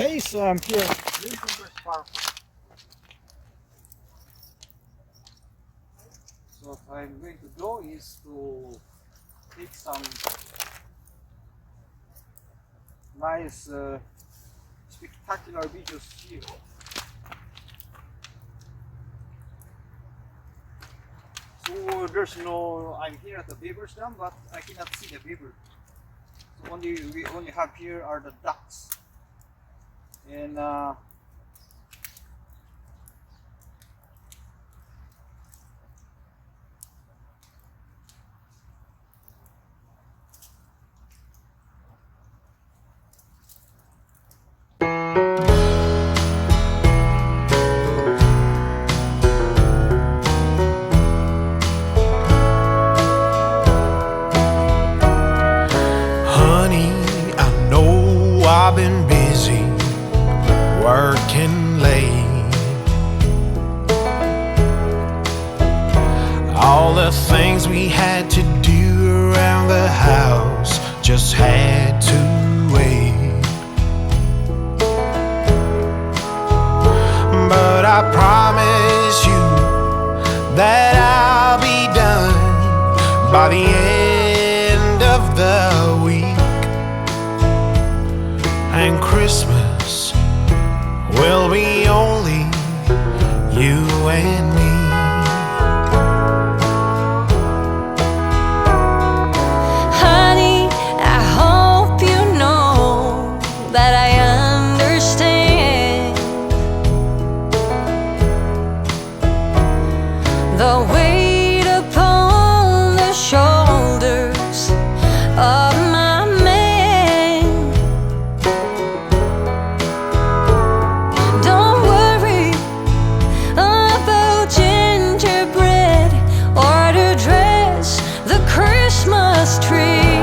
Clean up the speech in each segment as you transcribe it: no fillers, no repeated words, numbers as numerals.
Okay, so I'm here. So what I'm going to do is to take some nice spectacular videos here. So there's no, I'm here at the beaver's dam, but I cannot see the beaver. So we only have here are the ducks. And honey, I know I've been busy working late. All the things we had to do around the house just had to wait. But I promise you that I'll be done by the end of the week. And Christmas will be only you and me. Honey, I hope you know that I understand the weight upon the shoulders of my man. Don't worry about gingerbread or to dress the Christmas tree,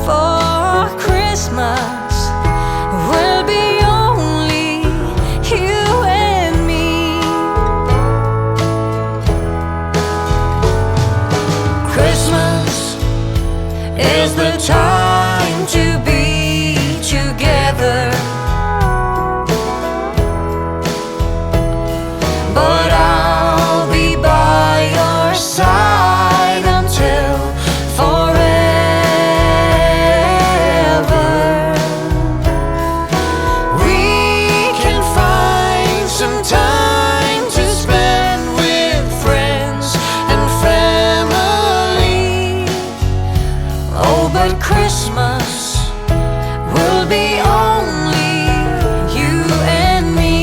for Christmas will be only you and me. Christmas is the time to be together, but I'll be by your side until forever. We can find some time to spend with friends and family. Oh, but Christmas will be only you and me.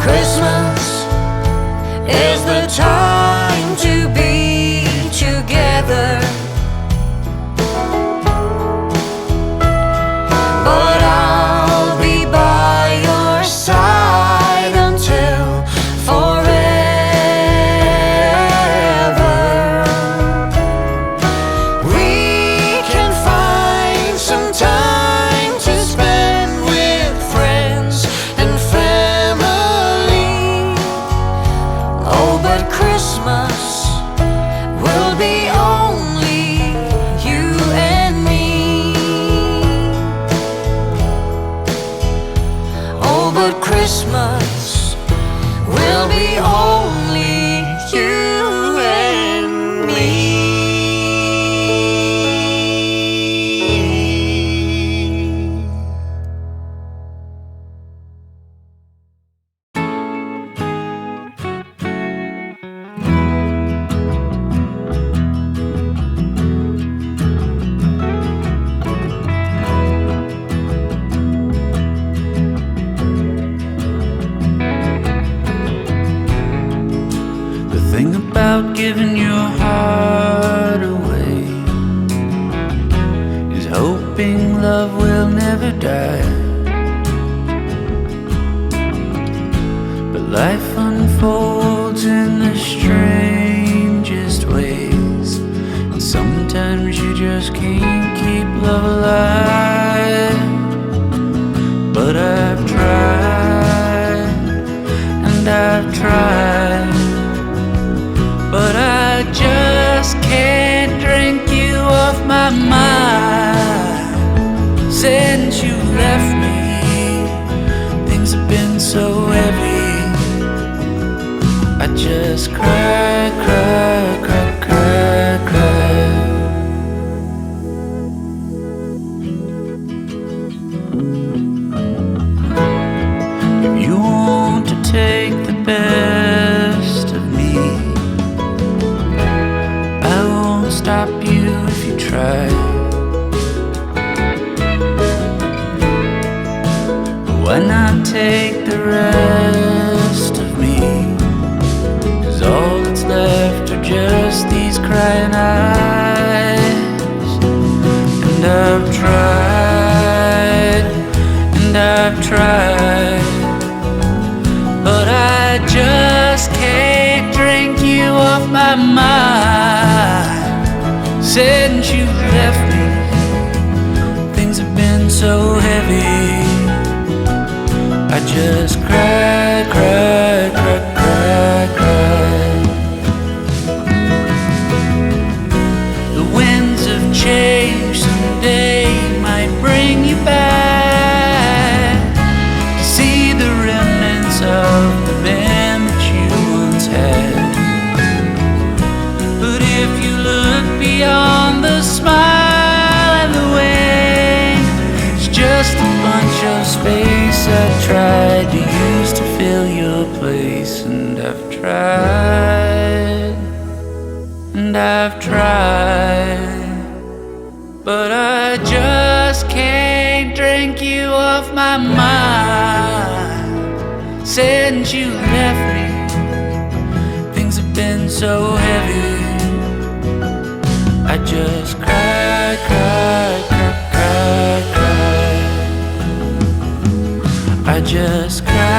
Christmas is the time to be together, but I'll be by your side until forever. We can find some time to spend with friends and family. Oh, but Christmas will be only you and me. Oh, but Christmas will be only you and me. The thing about giving your heart away is hoping love will never die. But life unfolds in the strangest ways, and sometimes you just can't keep love alive. Since you left me, things have been so heavy. I just cry, cry, cry, cry, cry. If you want to take the best of me, I won't stop you if you try. Why not take the rest of me? 'Cause all that's left are just these crying eyes. And I've tried, and I've tried, but I just can't drink you off my mind. Since you left me, things have been so heavy. I just cry, cry, cry, cry, cry. The winds of change someday might bring you back to see the remnants of the man that you once had. But if you look beyond the smile and the wing, it's just a bunch of space I tried to use to fill your place. And I've tried, and I've tried, but I just can't drink you off my mind. Since you left me, things have been so heavy. I just cry, cry, cry, cry, cry. I just cry.